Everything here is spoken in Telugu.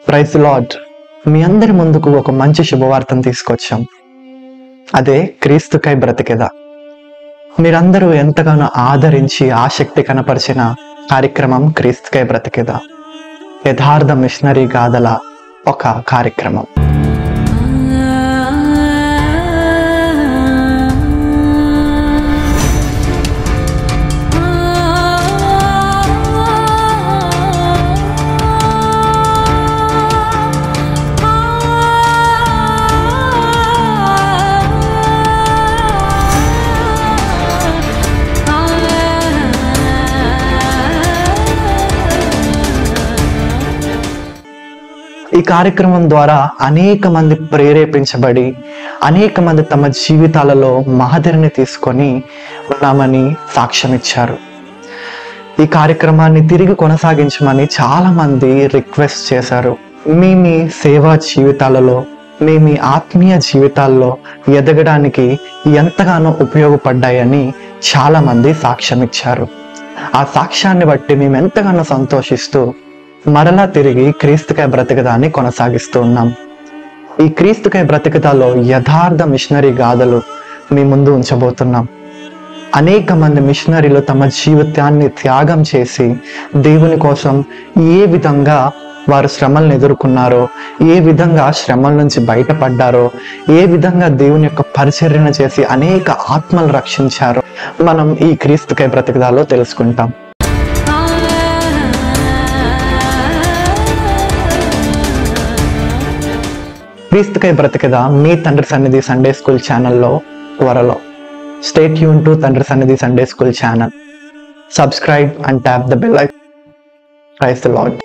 Praise lord. మీ అందరి ముందుకు ఒక మంచి శుభవార్తను తీసుకొచ్చాం. అదే క్రీస్తుకై బ్రతికెదా. మీరందరూ ఎంతగానో ఆదరించి ఆసక్తి కనపరిచిన కార్యక్రమం క్రీస్తుకై బ్రతికెదా, యథార్థ మిషనరీ గాథల ఒక కార్యక్రమం. ఈ కార్యక్రమం ద్వారా అనేక మంది ప్రేరేపించబడి అనేక మంది తమ జీవితాలలో మహదరిని తీసుకొని ఉన్నామని సాక్ష్యం ఇచ్చారు. ఈ కార్యక్రమాన్ని తిరిగి కొనసాగించమని చాలా మంది రిక్వెస్ట్ చేశారు. మీ సేవా జీవితాలలో, మీ ఆత్మీయ జీవితాల్లో ఎదగడానికి ఎంతగానో ఉపయోగపడ్డాయని చాలా మంది సాక్ష్యం ఇచ్చారు. ఆ సాక్ష్యాన్ని బట్టి మేము ఎంతగానో సంతోషిస్తూ మరలా తిరిగి క్రీస్తుకై బ్రతికదాన్ని కొనసాగిస్తూ ఉన్నాం. ఈ క్రీస్తుకై బ్రతికదాలో యథార్థ మిషనరీ గాథలు మీ ముందు ఉంచబోతున్నాం. అనేక మంది మిషనరీలు తమ జీవితాన్ని త్యాగం చేసి దేవుని కోసం ఏ విధంగా వారు శ్రమలను ఎదుర్కొన్నారో, ఏ విధంగా శ్రమల నుంచి బయటపడ్డారో, ఏ విధంగా దేవుని యొక్క పరిచర్యన చేసి అనేక ఆత్మలు రక్షించారో మనం ఈ క్రీస్తుకై బ్రతికదాలో తెలుసుకుంటాం. క్రీస్తుకై బ్రతికదా మీ తండ్రి సన్నిధి సండే స్కూల్ ఛానల్లో త్వరలో. Stay tune to Tandri Sannidhi Sunday school channel. Subscribe and tap the bell icon. Praise the lord.